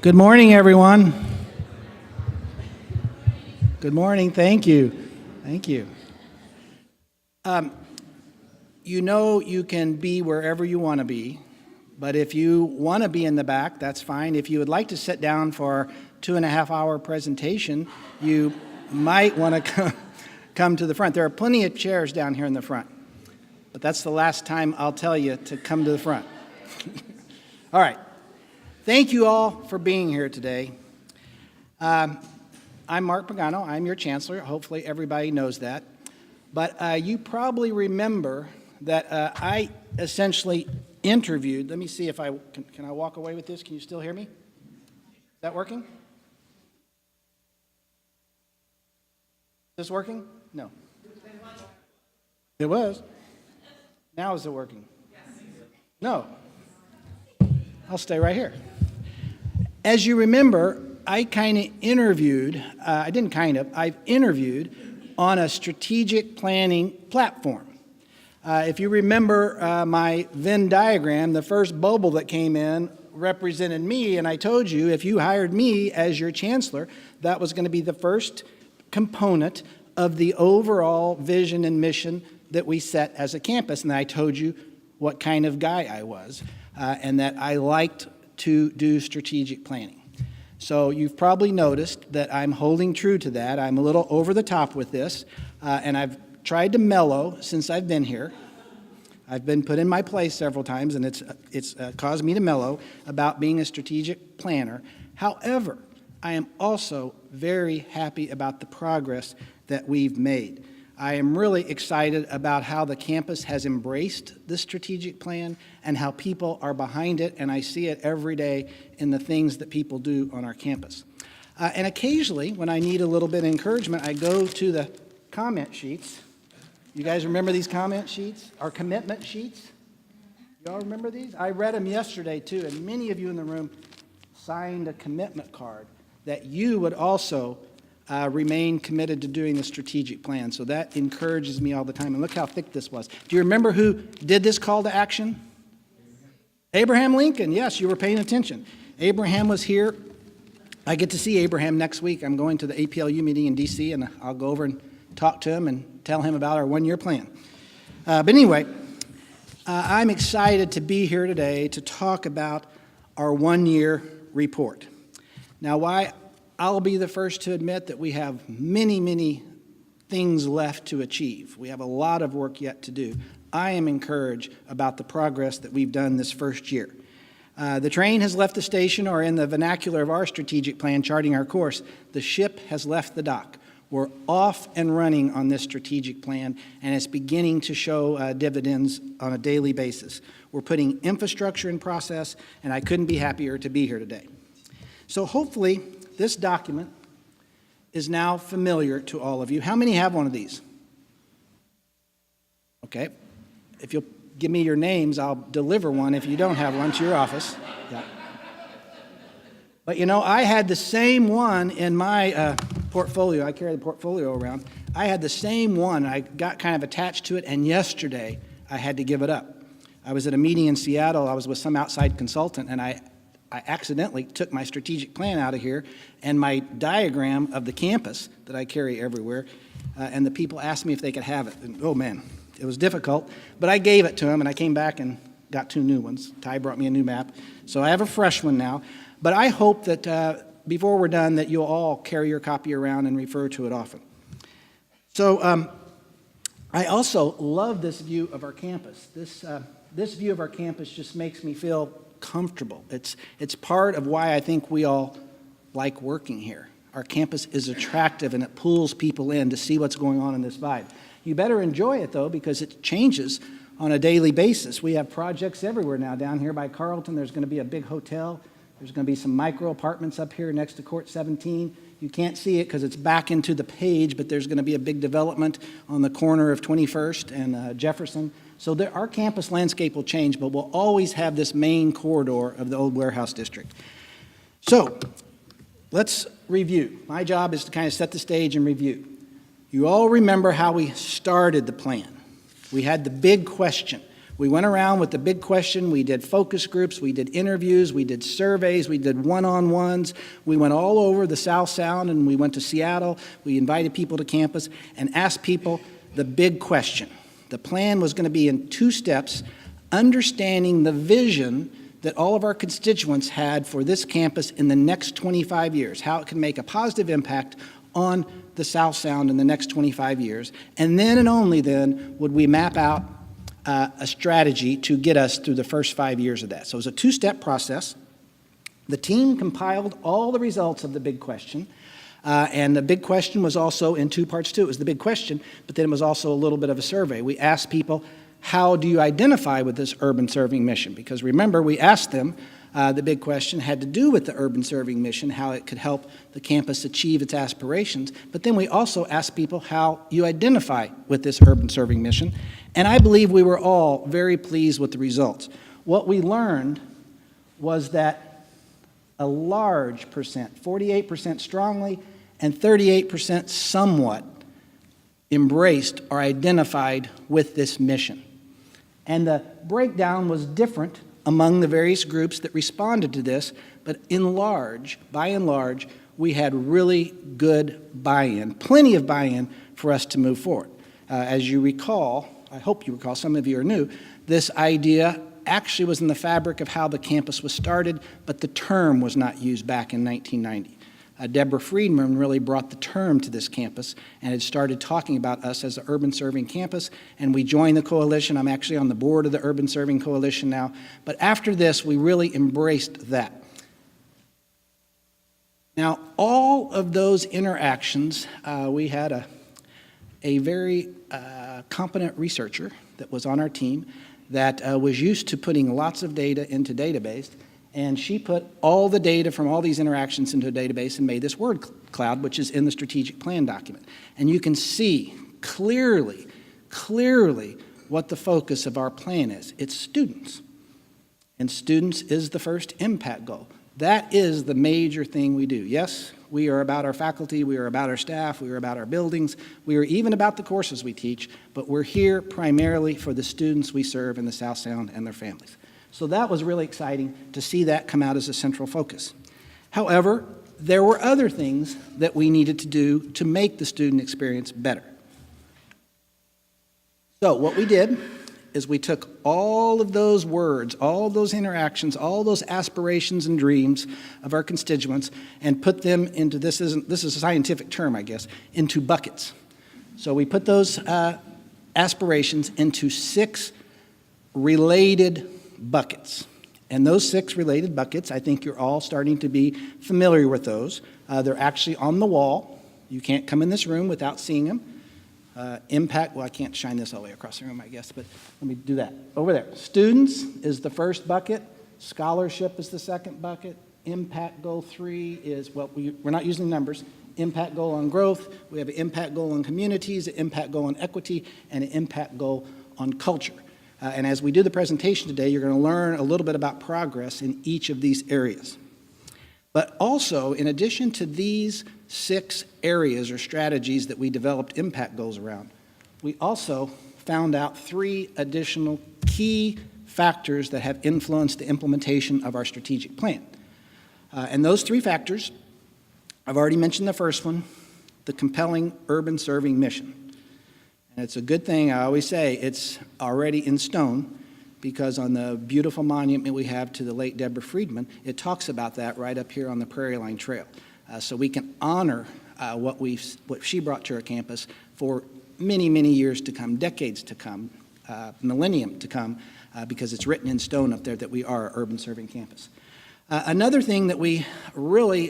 Good morning, everyone. Good morning. Thank you. Thank you. You know you can be wherever you want to be, but if you want to be in the back, that's fine. If you would like to sit down for a 2.5-hour presentation, you might want to come to the front. There are plenty of chairs down here in the front, but that's the last time I'll tell you to come to the front. All right. Thank you all for being here today. I'm Mark Pagano. I'm your chancellor. Hopefully everybody knows that. But you probably remember that I essentially interviewed. Let me see if can I walk away with this? Can you still hear me? Is that working? Is this working? No. It was. Now is it working? No. I'll stay right here. As you remember, I've interviewed on a strategic planning platform. If you remember my Venn diagram, the first bubble that came in represented me, and I told you if you hired me as your chancellor, that was going to be the first component of the overall vision and mission that we set as a campus. And I told you what kind of guy I was, and that I liked to do strategic planning. So you've probably noticed that I'm holding true to that. I'm a little over the top with this, and I've tried to mellow since I've been here. I've been put in my place several times, and it's caused me to mellow about being a strategic planner. However, I am also very happy about the progress that we've made. I am really excited about how the campus has embraced the strategic plan and how people are behind it, and I see it every day in the things that people do on our campus. And occasionally, when I need a little bit of encouragement, I go to the comment sheets. You guys remember these comment sheets? Our commitment sheets? You all remember these? I read them yesterday, too, and many of you in the room signed a commitment card that you would also remain committed to doing the strategic plan. So that encourages me all the time. And look how thick this was. Do you remember who did this call to action? Abraham Lincoln. Yes, you were paying attention. Abraham was here. I get to see Abraham next week. I'm going to the APLU meeting in D.C., and I'll go over and talk to him and tell him about our one-year plan. But anyway, I'm excited to be here today to talk about our one-year report. Now, why I'll be the first to admit that we have many, many things left to achieve. We have a lot of work yet to do. I am encouraged about the progress that we've done this first year. The train has left the station, or in the vernacular of our strategic plan, charting our course, the ship has left the dock. We're off and running on this strategic plan, and it's beginning to show dividends on a daily basis. We're putting infrastructure in process, and I couldn't be happier to be here today. So hopefully, this document is now familiar to all of you. How many have one of these? Okay. If you'll give me your names, I'll deliver one if you don't have one to your office. Yeah. But you know, I had the same one in my portfolio. I carry the portfolio around. I had the same one. I got kind of attached to it, and yesterday I had to give it up. I was at a meeting in Seattle. I was with some outside consultant, and I accidentally took my strategic plan out of here and my diagram of the campus that I carry everywhere, and the people asked me if they could have it. And, oh, man, it was difficult, but I gave it to them, and I came back and got 2 new ones. Ty brought me a new map, so I have a fresh one now. But I hope that before we're done that you'll all carry your copy around and refer to it often. So I also love this view of our campus. This view of our campus just makes me feel comfortable. It's part of why I think we all like working here. Our campus is attractive, and it pulls people in to see what's going on in this vibe. You better enjoy it, though, because it changes on a daily basis. We have projects everywhere now. Down here by Carlton, there's going to be a big hotel. There's going to be some micro apartments up here next to Court 17. You can't see it because it's back into the page, but there's going to be a big development on the corner of 21st and Jefferson. So our campus landscape will change, but we'll always have this main corridor of the old warehouse district. So let's review. My job is to kind of set the stage and review. You all remember how we started the plan. We had the big question. We went around with the big question. We did focus groups. We did interviews. We did surveys. We did one-on-ones. We went all over the South Sound, and we went to Seattle. We invited people to campus and asked people the big question. The plan was going to be in 2 steps, understanding the vision that all of our constituents had for this campus in the next 25 years, how it can make a positive impact on the South Sound in the next 25 years. And then and only then would we map out a strategy to get us through the first 5 years of that. So it was a 2-step process. The team compiled all the results of the big question, and the big question was also in 2 parts too. It was the big question, but then it was also a little bit of a survey. We asked people, how do you identify with this urban serving mission? Because remember, we asked them, the big question had to do with the urban serving mission, how it could help the campus achieve its aspirations. But then we also asked people how you identify with this urban serving mission. And I believe we were all very pleased with the results. What we learned was that a large percent, 48% strongly and 38% somewhat, embraced or identified with this mission. And the breakdown was different among the various groups that responded to this, but by and large, we had really good buy-in, plenty of buy-in for us to move forward. As you recall, I hope you recall, some of you are new, this idea actually was in the fabric of how the campus was started, but the term was not used back in 1990. Deborah Friedman really brought the term to this campus and had started talking about us as an urban serving campus, and we joined the coalition. I'm actually on the board of the Urban Serving Coalition now. But after this, we really embraced that. Now, all of those interactions, we had a very competent researcher that was on our team that was used to putting lots of data into database. And she put all the data from all these interactions into a database and made this word cloud, which is in the strategic plan document. And you can see clearly what the focus of our plan is. It's students. And students is the first impact goal. That is the major thing we do. Yes, we are about our faculty, we are about our staff, we are about our buildings, we are even about the courses we teach, but we're here primarily for the students we serve in the South Sound and their families. So that was really exciting to see that come out as a central focus. However, there were other things that we needed to do to make the student experience better. So what we did is we took all of those words, all of those interactions, all those aspirations and dreams of our constituents and put them into, this is a scientific term, I guess, into buckets. So we put those aspirations into 6 related buckets. And those 6 related buckets, I think you're all starting to be familiar with those. They're actually on the wall. You can't come in this room without seeing them. Impact, well, I can't shine this all the way across the room, I guess, but let me do that. Over there. Students is the first bucket. Scholarship is the second bucket. Impact goal 3 is, well, we're not using numbers. Impact goal on growth. We have an impact goal on communities, an impact goal on equity, and an impact goal on culture. And as we do the presentation today, you're going to learn a little bit about progress in each of these areas. But also, in addition to these 6 areas or strategies that we developed impact goals around, we also found out 3 additional key factors that have influenced the implementation of our strategic plan. And those 3 factors, I've already mentioned the first one, the compelling urban serving mission. And it's a good thing, I always say, it's already in stone, because on the beautiful monument we have to the late Deborah Friedman, it talks about that right up here on the Prairie Line Trail. So we can honor what she brought to our campus for many, many years to come, decades to come, millennium to come, because it's written in stone up there that we are an urban serving campus. Another thing that we really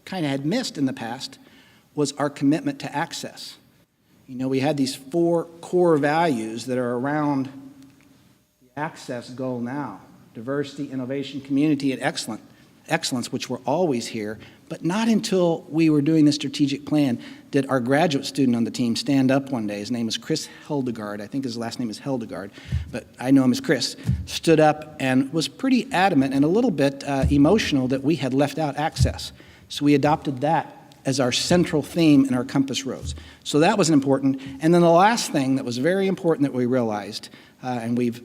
kind of had missed in the past was our commitment to access. You know, we had these 4 core values that are around the access goal now: diversity, innovation, community, and excellence, which were always here. But not until we were doing the strategic plan did our graduate student on the team stand up one day. His name is Chris Hildegard. I think his last name is Hildegard, but I know him as Chris. Stood up and was pretty adamant and a little bit emotional that we had left out access. So we adopted that as our central theme in our compass rose. So that was important. And then the last thing that was very important that we realized, and we've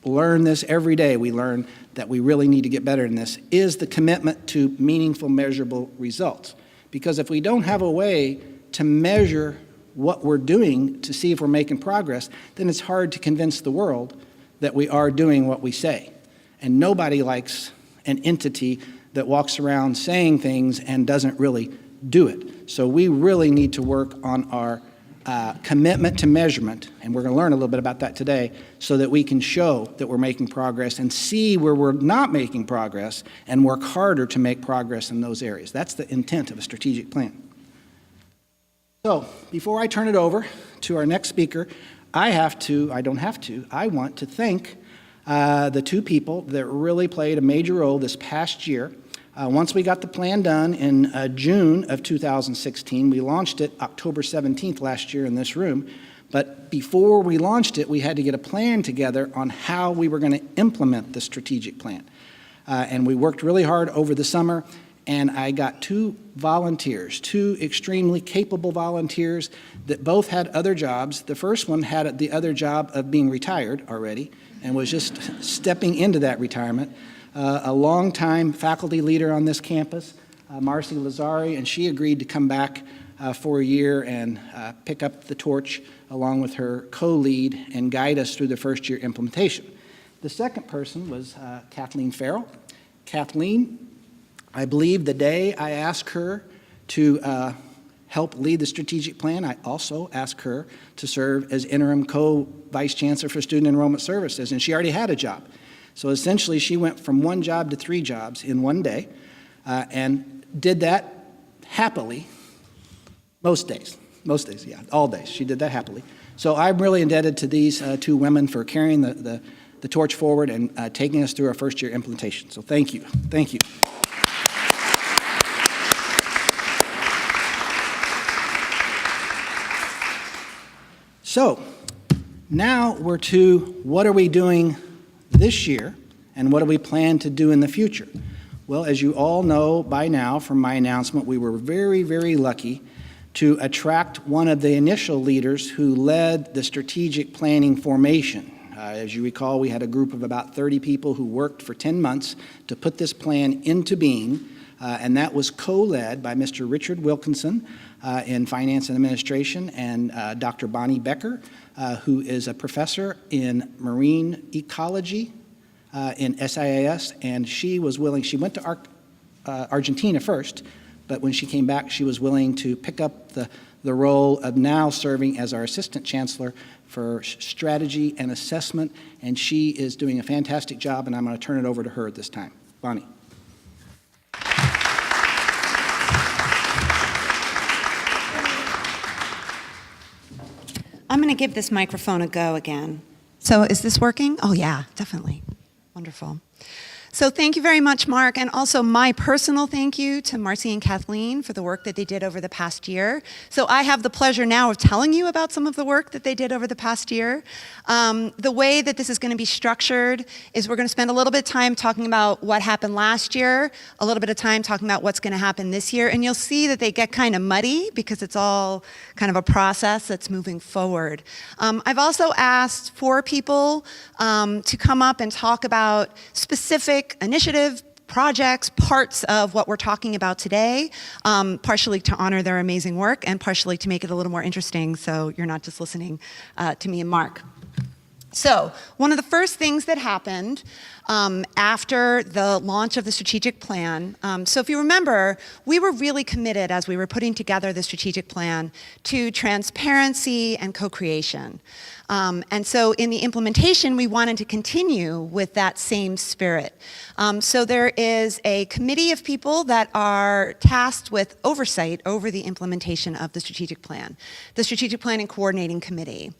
learn this every day. We learn that we really need to get better in this, is the commitment to meaningful, measurable results. Because if we don't have a way to measure what we're doing to see if we're making progress, then it's hard to convince the world that we are doing what we say. And nobody likes an entity that walks around saying things and doesn't really do it. So we really need to work on our commitment to measurement, and we're going to learn a little bit about that today, so that we can show that we're making progress and see where we're not making progress and work harder to make progress in those areas. That's the intent of a strategic plan. So before I turn it over to our next speaker, I want to thank the two people that really played a major role this past year. Once we got the plan done in June of 2016, we launched it October 17th last year in this room. But before we launched it, we had to get a plan together on how we were going to implement the strategic plan. And we worked really hard over the summer, and I got two volunteers, two extremely capable volunteers that both had other jobs. The first one had the other job of being retired already and was just stepping into that retirement. A longtime faculty leader on this campus, Marcy Lazari, and she agreed to come back for a year and pick up the torch along with her co-lead and guide us through the first year implementation. The second person was Kathleen Farrell. Kathleen, I believe the day I asked her to help lead the strategic plan, I also asked her to serve as interim co-vice chancellor for student enrollment services, and she already had a job. So essentially, she went from one job to three jobs in one day and did that happily most days, yeah, all days. She did that happily. So I'm really indebted to these two women for carrying the torch forward and taking us through our first year implementation. So thank you. Thank you. So now we're to what are we doing this year, and what do we plan to do in the future? Well, as you all know by now from my announcement, we were very, very lucky to attract one of the initial leaders who led the strategic planning formation. As you recall, we had a group of about 30 people who worked for 10 months to put this plan into being, and that was co-led by Mr. Richard Wilkinson in Finance and Administration and Dr. Bonnie Becker, who is a professor in marine ecology in SIAS, and she was willing, she went to Argentina first, but when she came back, she was willing to pick up the role of now serving as our Assistant Chancellor for Strategy and Assessment, and she is doing a fantastic job, and I'm going to turn it over to her at this time. Bonnie. I'm going to give this microphone a go again. So is this working? Oh yeah, definitely. Wonderful. So thank you very much, Mark, and also my personal thank you to Marcy and Kathleen for the work that they did over the past year. So I have the pleasure now of telling you about some of the work that they did over the past year. The way that this is going to be structured is we're going to spend a little bit of time talking about what happened last year, a little bit of time talking about what's going to happen this year, and you'll see that they get kind of muddy because it's all kind of a process that's moving forward. I've also asked 4 people to come up and talk about specific initiative, projects, parts of what we're talking about today, partially to honor their amazing work and partially to make it a little more interesting so you're not just listening to me and Mark. So one of the first things that happened after the launch of the strategic plan, so if you remember, we were really committed as we were putting together the strategic plan to transparency and co-creation. And so in the implementation, we wanted to continue with that same spirit. So there is a committee of people that are tasked with oversight over the implementation of the strategic plan, the Strategic Planning Coordinating Committee.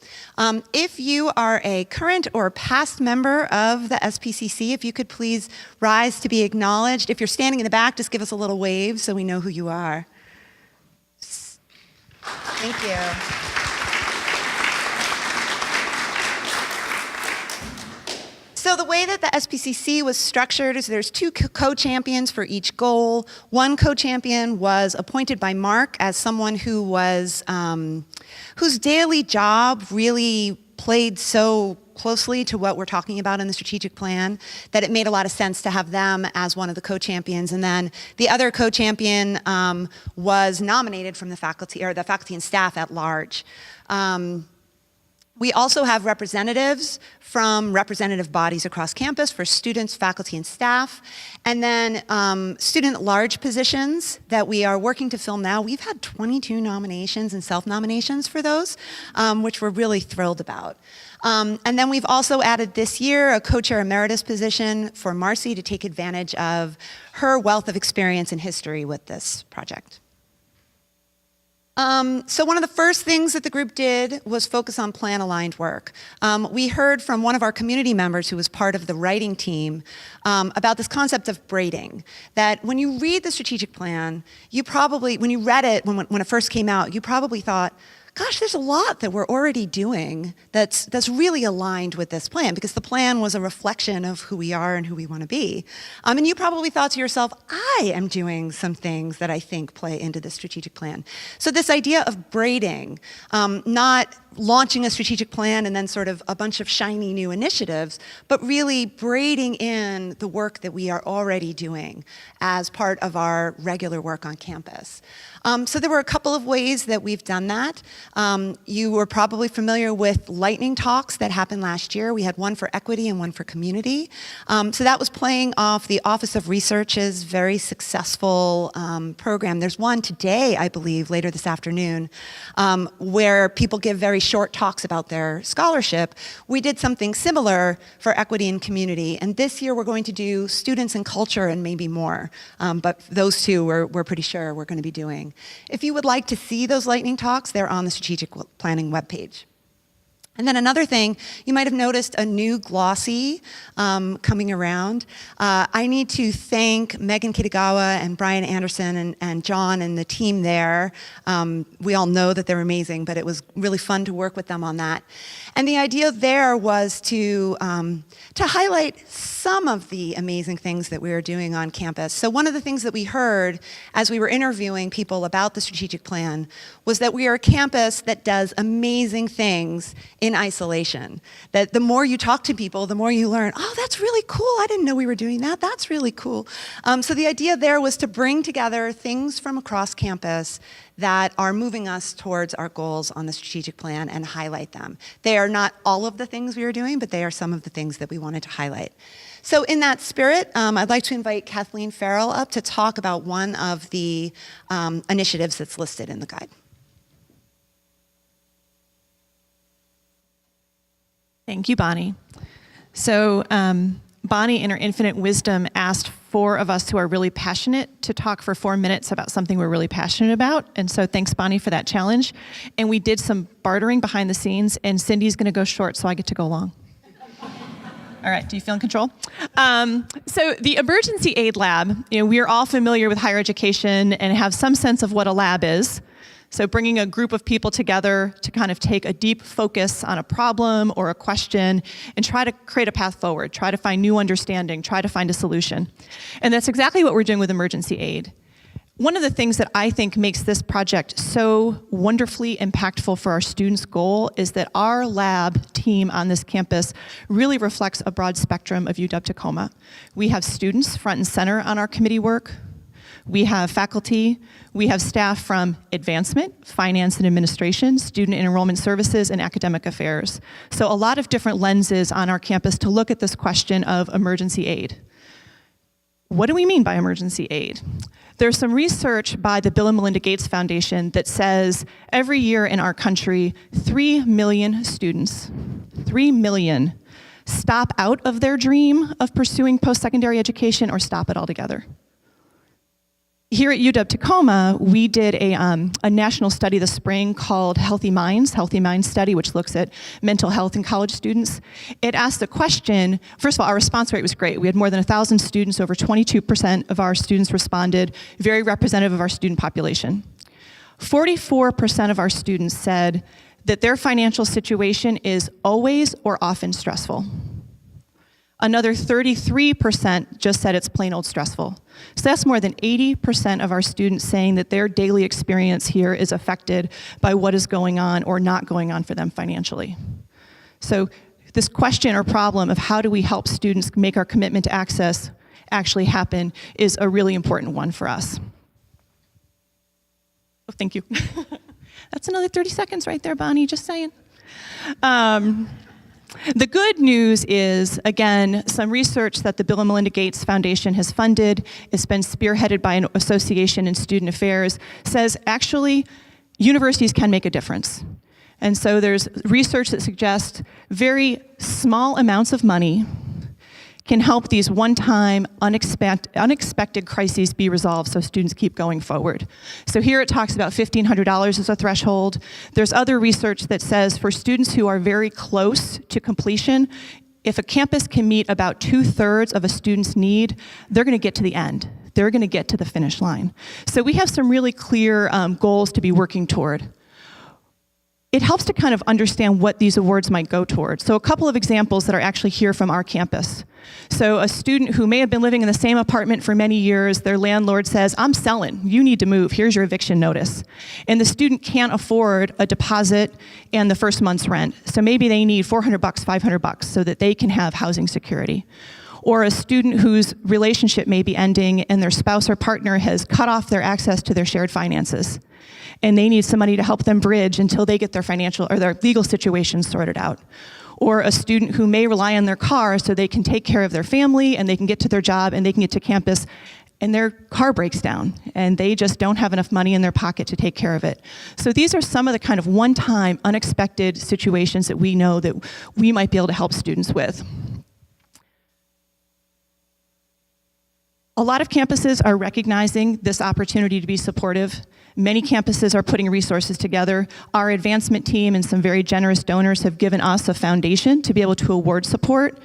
If you are a current or past member of the SPCC, if you could please rise to be acknowledged. If you're standing in the back, just give us a little wave so we know who you are. Thank you. So the way that the SPCC was structured is there's 2 co-champions for each goal. One co-champion was appointed by Mark as someone who was, whose daily job really played so closely to what we're talking about in the strategic plan, that it made a lot of sense to have them as one of the co-champions. And then the other co-champion was nominated from the faculty, or the faculty and staff at large. We also have representatives from representative bodies across campus for students, faculty, and staff. And then student at-large positions that we are working to fill now. We've had 22 nominations and self-nominations for those, which we're really thrilled about. And then we've also added this year a co-chair emeritus position for Marcy to take advantage of her wealth of experience and history with this project. So one of the first things that the group did was focus on plan-aligned work. We heard from one of our community members who was part of the writing team about this concept of braiding, that when you read the strategic plan, you probably, when you read it, when it first came out, you probably thought, gosh, there's a lot that we're already doing that's really aligned with this plan, because the plan was a reflection of who we are and who we want to be. And you probably thought to yourself, I am doing some things that I think play into the strategic plan. So this idea of braiding, not launching a strategic plan and then sort of a bunch of shiny new initiatives, but really braiding in the work that we are already doing as part of our regular work on campus. So there were a couple of ways that we've done that. You were probably familiar with lightning talks that happened last year. We had one for equity and one for community. So that was playing off the Office of Research's very successful program. There's one today, I believe, later this afternoon, where people give very short talks about their scholarship. We did something similar for equity and community. And this year we're going to do students and culture and maybe more. But those two we're pretty sure we're going to be doing. If you would like to see those lightning talks, they're on the strategic planning webpage. And then another thing, you might have noticed a new glossy coming around. I need to thank Megan Kitagawa and Brian Anderson and John and the team there. We all know that they're amazing, but it was really fun to work with them on that. And the idea there was to highlight some of the amazing things that we were doing on campus. So one of the things that we heard as we were interviewing people about the strategic plan was that we are a campus that does amazing things in isolation. That the more you talk to people, the more you learn, oh, that's really cool. I didn't know we were doing that. That's really cool. So the idea there was to bring together things from across campus that are moving us towards our goals on the strategic plan and highlight them. They are not all of the things we are doing, but they are some of the things that we wanted to highlight. So in that spirit, I'd like to invite Kathleen Farrell up to talk about one of the initiatives that's listed in the guide. Thank you, Bonnie. So Bonnie, in her infinite wisdom, asked 4 of us who are really passionate to talk for 4 minutes about something we're really passionate about. And so thanks, Bonnie, for that challenge. And we did some bartering behind the scenes, and Cindy's going to go short, so I get to go long. All right, do you feel in control? So the Emergency Aid Lab, we are all familiar with higher education and have some sense of what a lab is. So bringing a group of people together to kind of take a deep focus on a problem or a question and try to create a path forward, try to find new understanding, try to find a solution. And that's exactly what we're doing with emergency aid. One of the things that I think makes this project so wonderfully impactful for our students' goal is that our lab team on this campus really reflects a broad spectrum of UW-Tacoma. We have students front and center on our committee work. We have faculty, we have staff from advancement, finance and administration, student and enrollment services, and academic affairs. So a lot of different lenses on our campus to look at this question of emergency aid. What do we mean by emergency aid? There's some research by the Bill and Melinda Gates Foundation that says every year in our country, 3 million students, 3 million, stop out of their dream of pursuing post-secondary education or stop it altogether. Here at UW-Tacoma, we did a national study this spring called Healthy Minds Study, which looks at mental health in college students. It asked the question, first of all, our response rate was great. We had more than 1,000 students, over 22% of our students responded, very representative of our student population. 44% of our students said that their financial situation is always or often stressful. Another 33% just said it's plain old stressful. So that's more than 80% of our students saying that their daily experience here is affected by what is going on or not going on for them financially. So this question or problem of how do we help students make our commitment to access actually happen is a really important one for us. Oh, thank you. That's another 30 seconds right there, Bonnie, just saying. The good news is, again, some research that the Bill and Melinda Gates Foundation has funded, it's been spearheaded by an association in student affairs, says actually universities can make a difference. And so there's research that suggests very small amounts of money can help these one-time, unexpected crises be resolved so students keep going forward. So here it talks about $1,500 as a threshold. There's other research that says for students who are very close to completion, if a campus can meet about 2/3 of a student's need, they're gonna get to the end. They're gonna get to the finish line. So we have some really clear goals to be working toward. It helps to kind of understand what these awards might go towards. So a couple of examples that are actually here from our campus. So a student who may have been living in the same apartment for many years, their landlord says, I'm selling, you need to move, here's your eviction notice. And the student can't afford a deposit and the first month's rent. So maybe they need $400, $500 so that they can have housing security. Or a student whose relationship may be ending and their spouse or partner has cut off their access to their shared finances. And they need somebody to help them bridge until they get their financial or their legal situation sorted out. Or a student who may rely on their car so they can take care of their family and they can get to their job and they can get to campus and their car breaks down and they just don't have enough money in their pocket to take care of it. So these are some of the kind of one-time, unexpected situations that we know that we might be able to help students with. A lot of campuses are recognizing this opportunity to be supportive. Many campuses are putting resources together. Our advancement team and some very generous donors have given us a foundation to be able to award support.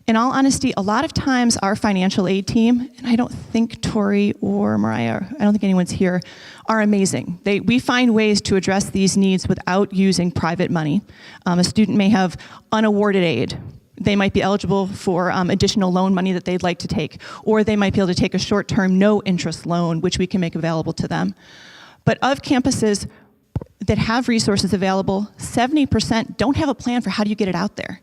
In all honesty, a lot of times our financial aid team, and I don't think Tori or Mariah, I don't think anyone's here, are amazing. We find ways to address these needs without using private money. A student may have unawarded aid. They might be eligible for additional loan money that they'd like to take, or they might be able to take a short-term, no-interest loan, which we can make available to them. But of campuses that have resources available, 70% don't have a plan for how do you get it out there.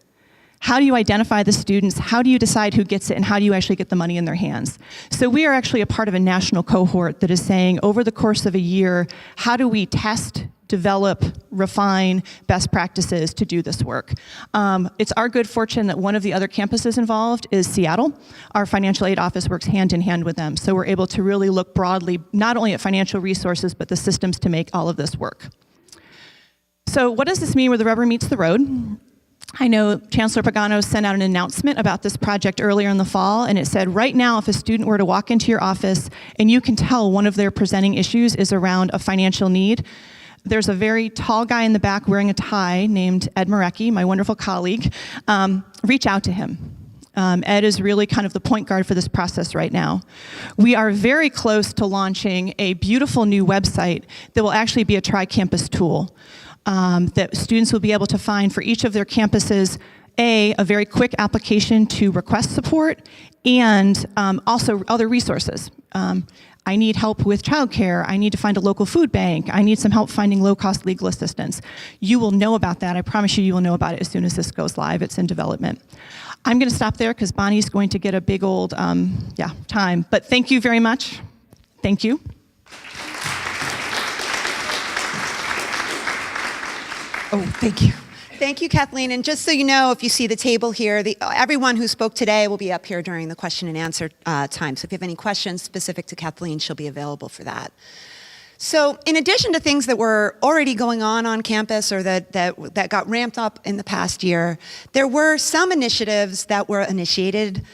How do you identify the students? How do you decide who gets it? And how do you actually get the money in their hands? So we are actually a part of a national cohort that is saying, over the course of a year, how do we test, develop, refine best practices to do this work? It's our good fortune that one of the other campuses involved is Seattle. Our financial aid office works hand in hand with them, so we're able to really look broadly, not only at financial resources, but the systems to make all of this work. So what does this mean where the rubber meets the road? I know Chancellor Pagano sent out an announcement about this project earlier in the fall, and it said, right now, if a student were to walk into your office and you can tell one of their presenting issues is around a financial need, there's a very tall guy in the back wearing a tie named Ed Marecki, my wonderful colleague. Reach out to him. Ed is really kind of the point guard for this process right now. We are very close to launching a beautiful new website that will actually be a tri-campus tool that students will be able to find for each of their campuses, a very quick application to request support, and also other resources. I need help with childcare. I need to find a local food bank. I need some help finding low-cost legal assistance. You will know about that. I promise you will know about it as soon as this goes live. It's in development. I'm going to stop there because Bonnie's going to get a big old time. But thank you very much. Thank you. Oh, thank you. Thank you, Kathleen. And just so you know, if you see the table here, everyone who spoke today will be up here during the question and answer time. So if you have any questions specific to Kathleen, she'll be available for that. So in addition to things that were already going on campus or that got ramped up in the past year, there were some initiatives that were initiated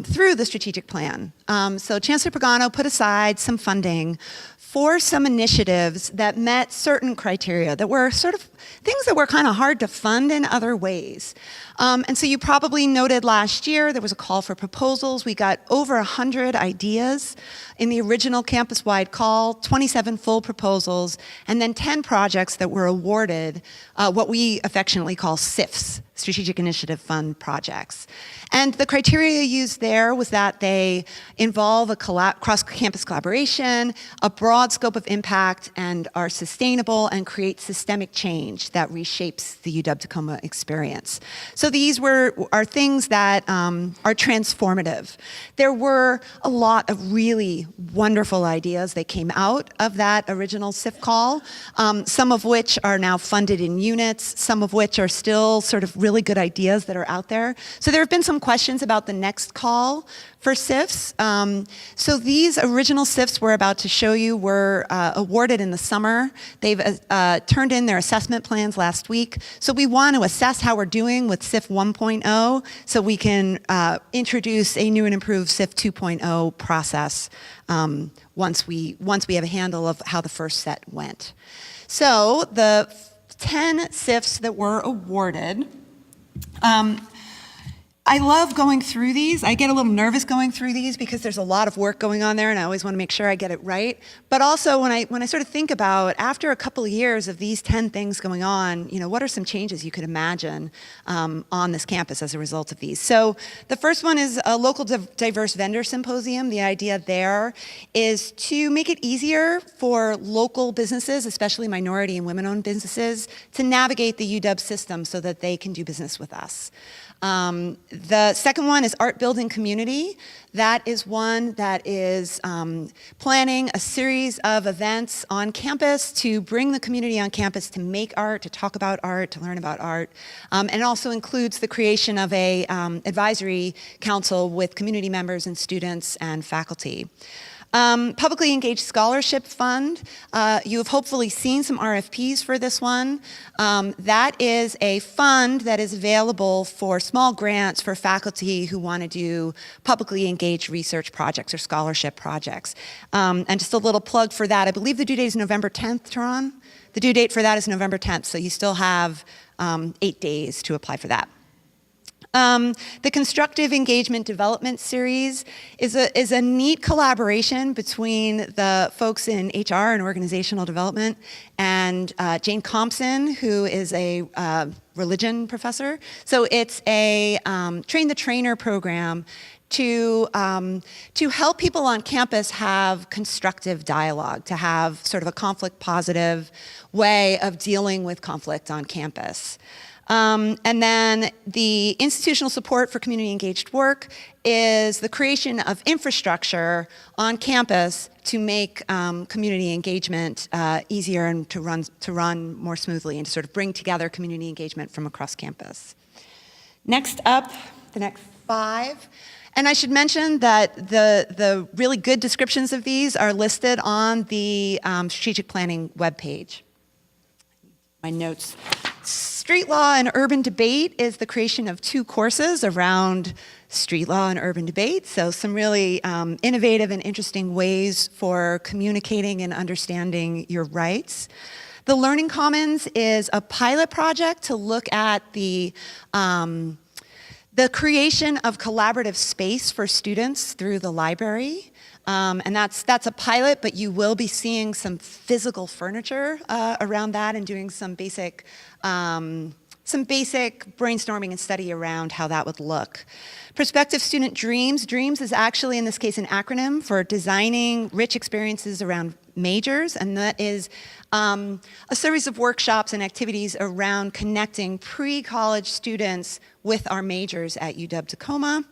through the strategic plan. So Chancellor Pagano put aside some funding for some initiatives that met certain criteria that were sort of things that were kind of hard to fund in other ways. And so you probably noted last year there was a call for proposals. We got over 100 ideas in the original campus-wide call, 27 full proposals, and then 10 projects that were awarded what we affectionately call SIFs, Strategic Initiative Fund projects. And the criteria used there was that they involve a cross-campus collaboration, a broad scope of impact, and are sustainable and create systemic change. change that reshapes the UW-Tacoma experience. So these are things that are transformative. There were a lot of really wonderful ideas that came out of that original SIF call, some of which are now funded in units, some of which are still sort of really good ideas that are out there. So there have been some questions about the next call for SIFs. So these original SIFs we're about to show you were awarded in the summer. They've turned in their assessment plans last week. So we want to assess how we're doing with SIF 1.0 so we can introduce a new and improved SIF 2.0 process once we have a handle of how the first set went. So the 10 SIFs that were awarded, I love going through these. I get a little nervous going through these because there's a lot of work going on there and I always want to make sure I get it right. But also when I sort of think about after a couple of years of these 10 things going on, you know, what are some changes you could imagine on this campus as a result of these? So the first one is a local diverse vendor symposium. The idea there is to make it easier for local businesses, especially minority and women-owned businesses, to navigate the UW system so that they can do business with us. The second one is Art Building Community. That is one that is planning a series of events on campus to bring the community on campus to make art, to talk about art, to learn about art. And it also includes the creation of a advisory council with community members and students and faculty. Publicly Engaged Scholarship Fund. You have hopefully seen some RFPs for this one. That is a fund that is available for small grants for faculty who want to do publicly engaged research projects or scholarship projects. And just a little plug for that. I believe the due date is November 10th, Teron? The due date for that is November 10th, so you still have 8 days to apply for that. The Constructive Engagement Development Series is a neat collaboration between the folks in HR and organizational development and Jane Compson, who is a religion professor. So it's a train the trainer program to help people on campus have constructive dialogue, to have sort of a conflict positive way of dealing with conflict on campus. And then the institutional support for community engaged work is the creation of infrastructure on campus to make community engagement easier and to run more smoothly and to sort of bring together community engagement from across campus. Next up, the next 5. And I should mention that the really good descriptions of these are listed on the strategic planning webpage. My notes. Street law and urban debate is the creation of 2 courses around street law and urban debate. So some really innovative and interesting ways for communicating and understanding your rights. The Learning Commons is a pilot project to look at the creation of collaborative space for students through the library. And that's a pilot, but you will be seeing some physical furniture around that and doing some basic brainstorming and study around how that would look. Prospective Student Dreams. Dreams is actually, in this case, an acronym for designing rich experiences around majors, and that is a series of workshops and activities around connecting pre-college students with our majors at UW-Tacoma.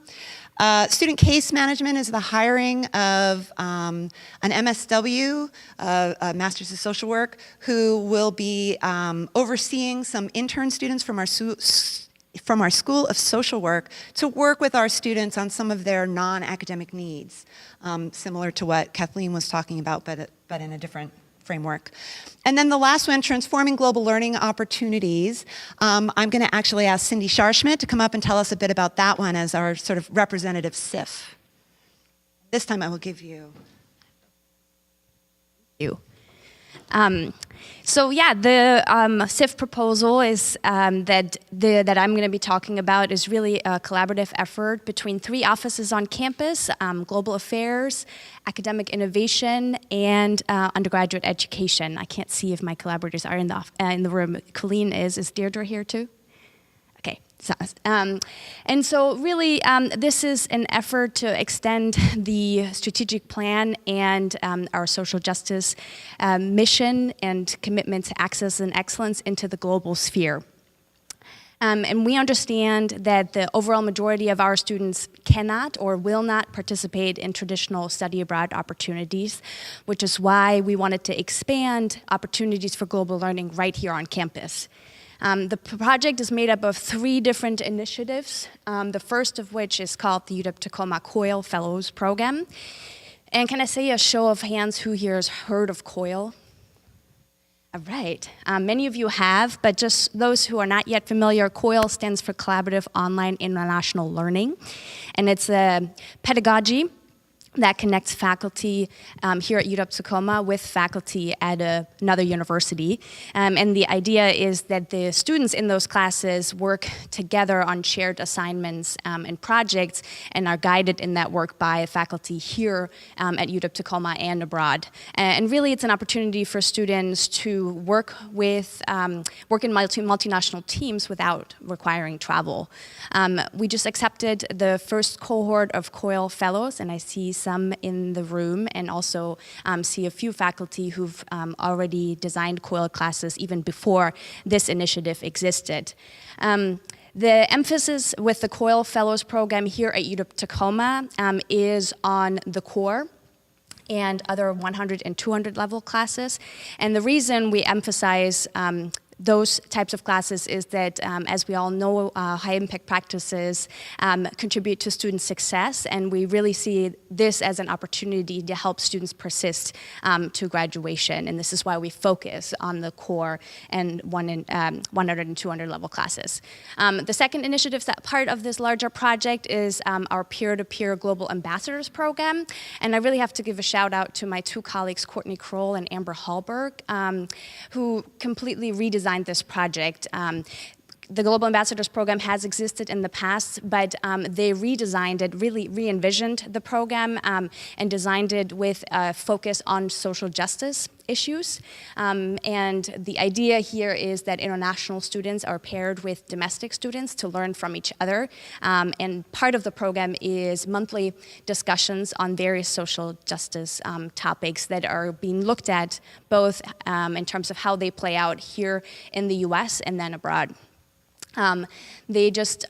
Student case management is the hiring of an MSW, a Master's of Social Work, who will be overseeing some intern students from our School of Social Work to work with our students on some of their non-academic needs, similar to what Kathleen was talking about, but in a different framework. And then the last one, Transforming Global Learning Opportunities. I'm going to actually ask Cindy Scharschmidt to come up and tell us a bit about that one as our sort of representative SIF. This time I will give you. So yeah, the SIF proposal is that I'm going to be talking about is really a collaborative effort between 3 offices on campus: global affairs, academic innovation, and undergraduate education. I can't see if my collaborators are in the room. Colleen is. Is Deirdre here too? Okay. And so really, this is an effort to extend the strategic plan and our social justice mission and commitment to access and excellence into the global sphere. And we understand that the overall majority of our students cannot or will not participate in traditional study abroad opportunities, which is why we wanted to expand opportunities for global learning right here on campus. The project is made up of 3 different initiatives, the first of which is called the UW Tacoma COIL Fellows Program. And can I say a show of hands who here has heard of COIL? All right, many of you have, but just those who are not yet familiar, COIL stands for Collaborative Online International Learning, and it's a pedagogy that connects faculty here at UW Tacoma with faculty at another university. And the idea is that the students in those classes work together on shared assignments and projects and are guided in that work by faculty here at UW Tacoma and abroad. And really it's an opportunity for students to work in multinational teams without requiring travel. We just accepted the first cohort of COIL Fellows, and I see some in the room, and also see a few faculty who've already designed COIL classes even before this initiative existed. The emphasis with the COIL Fellows program here at UW Tacoma is on the core and other 100 and 200 level classes. And the reason we emphasize those types of classes is that, as we all know, high-impact practices contribute to student success, and we really see this as an opportunity to help students persist to graduation, and this is why we focus on the core and 100 and 200 level classes. The second initiative that part of this larger project is our peer-to-peer Global Ambassadors Program, and I really have to give a shout out to my 2 colleagues, Courtney Kroll and Amber Hallberg, who completely redesigned this project. The Global Ambassadors Program has existed in the past, but they redesigned it, really re-envisioned the program and designed it with a focus on social justice issues. And the idea here is that international students are paired with domestic students to learn from each other. And part of the program is monthly discussions on various social justice topics that are being looked at both in terms of how they play out here in the US and then abroad. They just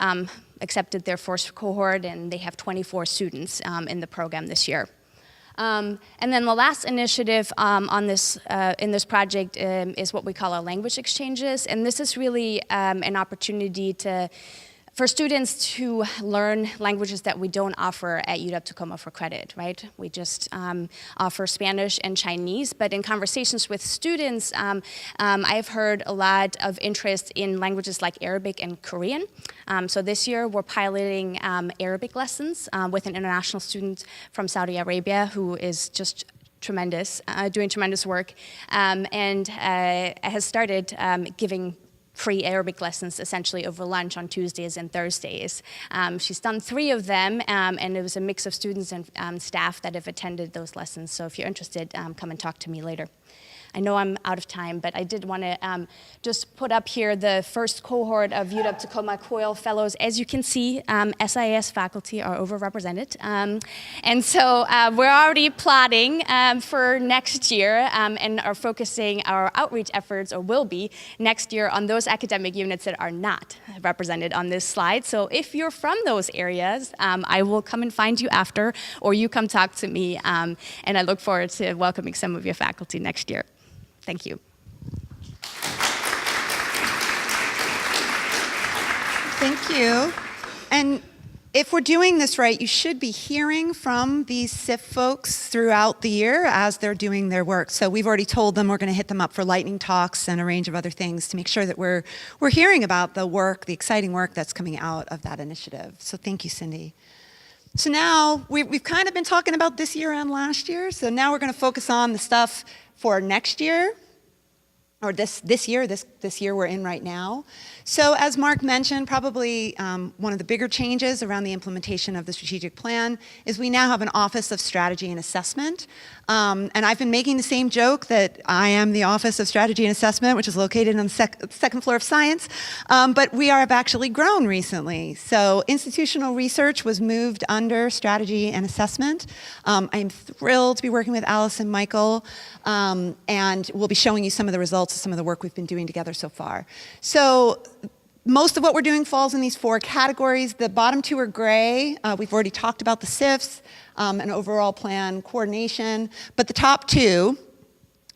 accepted their first cohort, and they have 24 students in the program this year. And then the last initiative in this project is what we call our language exchanges, and this is really an opportunity for students to learn languages that we don't offer at UW Tacoma for credit, right? We just offer Spanish and Chinese, but in conversations with students, I've heard a lot of interest in languages like Arabic and Korean. So this year we're piloting Arabic lessons with an international student from Saudi Arabia who is just tremendous, doing tremendous work, and has started giving free Arabic lessons essentially over lunch on Tuesdays and Thursdays. She's done 3 of them, and it was a mix of students and staff that have attended those lessons. So if you're interested, come and talk to me later. I know I'm out of time, but I did want to just put up here the first cohort of UW Tacoma COIL Fellows. As you can see, SIS faculty are overrepresented. And so we're already plotting for next year and are focusing our outreach efforts, or will be, next year on those academic units that are not represented on this slide. So if you're from those areas, I will come and find you after, or you come talk to me, and I look forward to welcoming some of your faculty next year. Thank you. Thank you. And if we're doing this right, you should be hearing from these SIF folks throughout the year as they're doing their work. So we've already told them we're going to hit them up for lightning talks and a range of other things to make sure that we're hearing about the work, the exciting work that's coming out of that initiative. So thank you, Cindy. So now we've kind of been talking about this year and last year. So now we're going to focus on the stuff for next year, or this year we're in right now. So as Mark mentioned, probably one of the bigger changes around the implementation of the strategic plan is we now have an Office of Strategy and Assessment. And I've been making the same joke that I am the Office of Strategy and Assessment, which is located on the second floor of Science. But we have actually grown recently. So institutional research was moved under Strategy and Assessment. I'm thrilled to be working with Alice and Michael. And we'll be showing you some of the results of some of the work we've been doing together so far. So most of what we're doing falls in these 4 categories. The bottom 2 are gray. We've already talked about the SIFs and overall plan coordination. But the top 2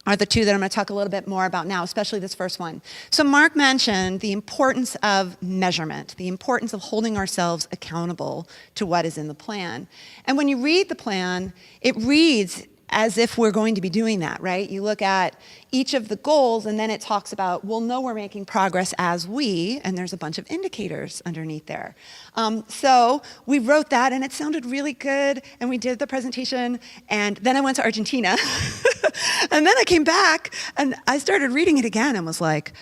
are the 2 that I'm going to talk a little bit more about now, especially this first one. So Mark mentioned the importance of measurement, the importance of holding ourselves accountable to what is in the plan. And when you read the plan, it reads as if we're going to be doing that, right? You look at each of the goals, and then it talks about, we'll know we're making progress as we, and there's a bunch of indicators underneath there. So we wrote that, and it sounded really good, and we did the presentation, and then I went to Argentina, and then I came back, and I started reading it again, and was like,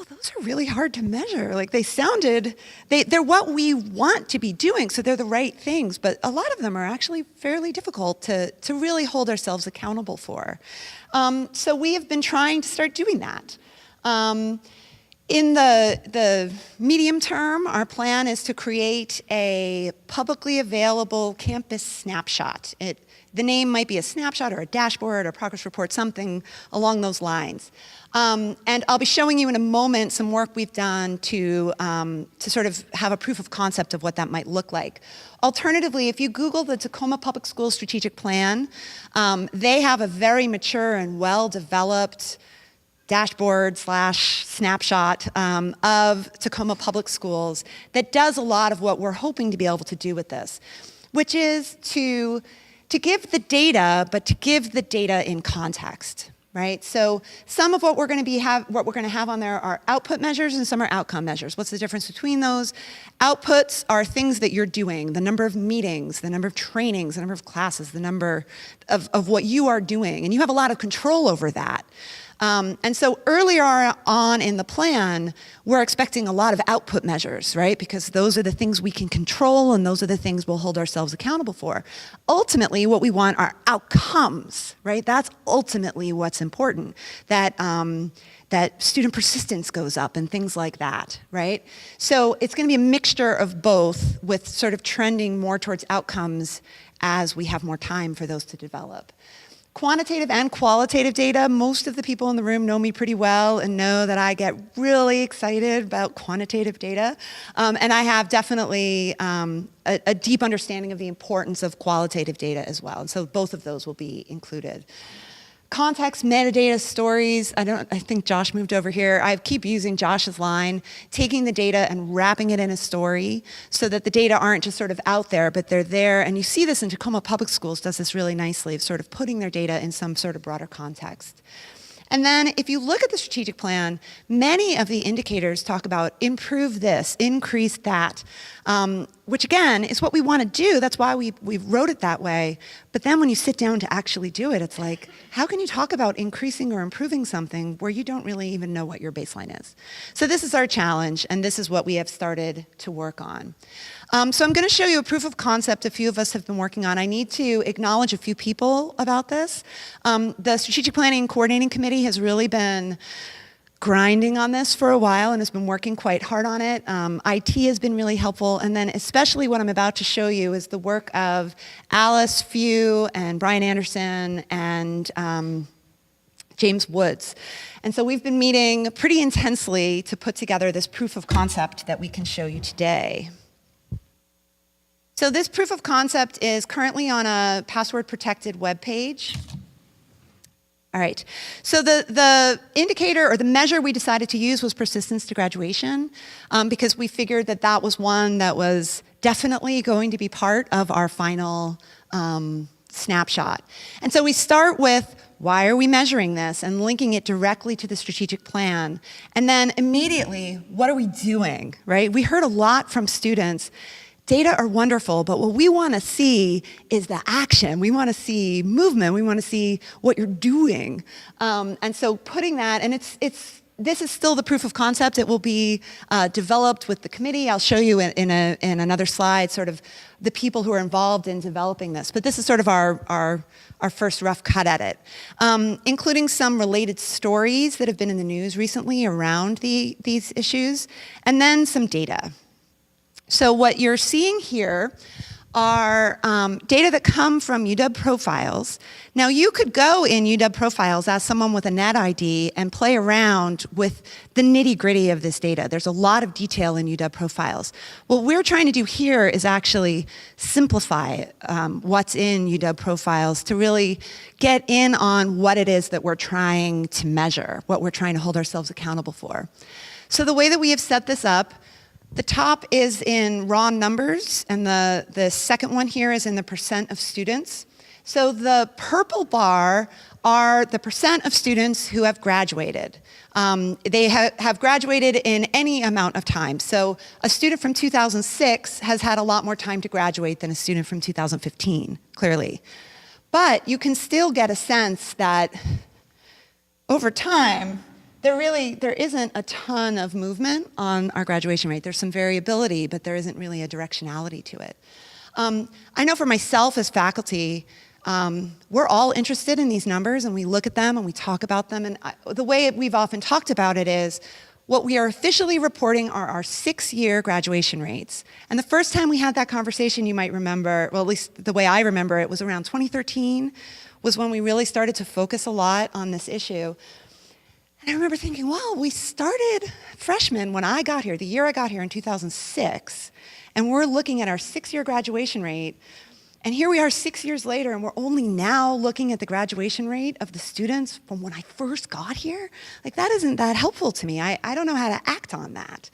oh, those are really hard to measure. Like they're what we want to be doing, so they're the right things, but a lot of them are actually fairly difficult to really hold ourselves accountable for. So we have been trying to start doing that. In the medium term, our plan is to create a publicly available campus snapshot. The name might be a snapshot or a dashboard or progress report, something along those lines. And I'll be showing you in a moment some work we've done to sort of have a proof of concept of what that might look like. Alternatively, if you Google the Tacoma Public Schools Strategic Plan, they have a very mature and well-developed dashboard / snapshot of Tacoma Public Schools that does a lot of what we're hoping to be able to do with this, which is to give the data, but to give the data in context, right? So some of what we're going to have on there are output measures, and some are outcome measures. What's the difference between those? Outputs are things that you're doing, the number of meetings, the number of trainings, the number of classes, the number of what you are doing, and you have a lot of control over that. And so earlier on in the plan, we're expecting a lot of output measures, right? Because those are the things we can control, and those are the things we'll hold ourselves accountable for. Ultimately, what we want are outcomes, right? That's ultimately what's important, that student persistence goes up and things like that, right? So it's going to be a mixture of both, with sort of trending more towards outcomes as we have more time for those to develop. Quantitative and qualitative data, most of the people in the room know me pretty well and know that I get really excited about quantitative data. And I have definitely a deep understanding of the importance of qualitative data as well. And so both of those will be included. Context, metadata, stories. I think Josh moved over here. I keep using Josh's line, taking the data and wrapping it in a story so that the data aren't just sort of out there, but they're there. And you see this in Tacoma Public Schools does this really nicely, of sort of putting their data in some sort of broader context. And then if you look at the strategic plan, many of the indicators talk about improve this, increase that, which again is what we want to do. That's why we wrote it that way. But then when you sit down to actually do it, it's like, how can you talk about increasing or improving something where you don't really even know what your baseline is? So this is our challenge, and this is what we have started to work on. So I'm going to show you a proof of concept a few of us have been working on. I need to acknowledge a few people about this. The Strategic Planning and Coordinating Committee has really been grinding on this for a while and has been working quite hard on it. IT has been really helpful, and then especially what I'm about to show you is the work of Alice Few and Brian Anderson and James Woods. And so we've been meeting pretty intensely to put together this proof of concept that we can show you today. So this proof of concept is currently on a password-protected web page. All right, so the indicator or the measure we decided to use was persistence to graduation because we figured that that was one that was definitely going to be part of our final snapshot. And so we start with, why are we measuring this, and linking it directly to the strategic plan. And then immediately, what are we doing, right? We heard a lot from students. Data are wonderful, but what we want to see is the action. We want to see movement. We want to see what you're doing. And so putting that, and it's this is still the proof of concept. It will be developed with the committee. I'll show you in another slide sort of the people who are involved in developing this. But this is sort of our first rough cut at it, including some related stories that have been in the news recently around these issues, and then some data. So what you're seeing here are data that come from UW profiles. Now you could go in UW profiles as someone with a net ID and play around with the nitty-gritty of this data. There's a lot of detail in UW profiles. What we're trying to do here is actually simplify what's in UW profiles to really get in on what it is that we're trying to measure, what we're trying to hold ourselves accountable for. So the way that we have set this up, the top is in raw numbers, and the second one here is in the percent of students. So the purple bar are the percent of students who have graduated. They have graduated in any amount of time. So a student from 2006 has had a lot more time to graduate than a student from 2015, clearly. But you can still get a sense that over time, there isn't a ton of movement on our graduation rate. There's some variability, but there isn't really a directionality to it. I know for myself as faculty, we're all interested in these numbers, and we look at them and we talk about them. And the way we've often talked about it is what we are officially reporting are our 6-year graduation rates. And the first time we had that conversation, you might remember, well, at least the way I remember it, was around 2013, was when we really started to focus a lot on this issue. And I remember thinking, well, we started freshmen when I got here, the year I got here in 2006, and we're looking at our 6-year graduation rate, and here we are 6 years later, and we're only now looking at the graduation rate of the students from when I first got here? Like, that isn't that helpful to me. I don't know how to act on that.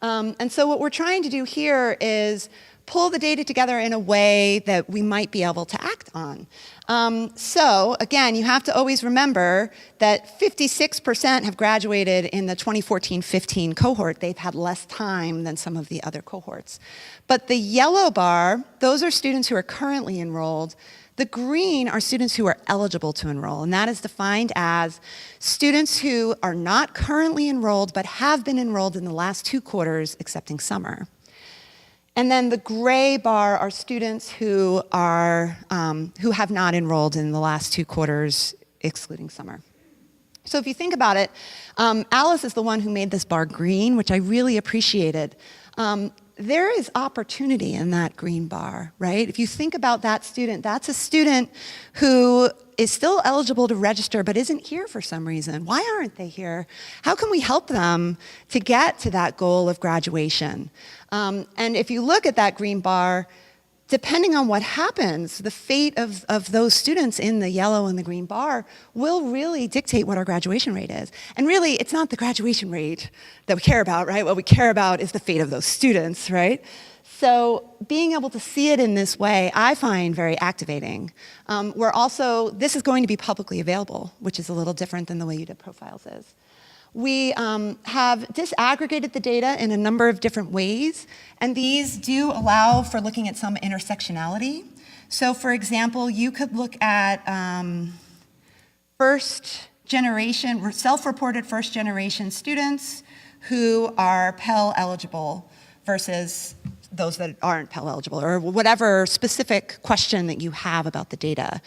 And so what we're trying to do here is pull the data together in a way that we might be able to act on. So again, you have to always remember that 56% have graduated in the 2014-15 cohort. They've had less time than some of the other cohorts. But the yellow bar, those are students who are currently enrolled. The green are students who are eligible to enroll, and that is defined as students who are not currently enrolled but have been enrolled in the last 2 quarters, excepting summer. And then the gray bar are students who have not enrolled in the last 2 quarters, excluding summer. So if you think about it, Alice is the one who made this bar green, which I really appreciated. There is opportunity in that green bar, right? If you think about that student, that's a student who is still eligible to register but isn't here for some reason. Why aren't they here? How can we help them to get to that goal of graduation? And if you look at that green bar, depending on what happens, the fate of those students in the yellow and the green bar will really dictate what our graduation rate is. And really, it's not the graduation rate that we care about, right? What we care about is the fate of those students, right? So being able to see it in this way, I find very activating. This is going to be publicly available, which is a little different than the way UW Profiles is. We have disaggregated the data in a number of different ways, and these do allow for looking at some intersectionality. So for example, you could look at self-reported first-generation students who are Pell eligible versus those that aren't Pell eligible, or whatever specific question that you have about the data.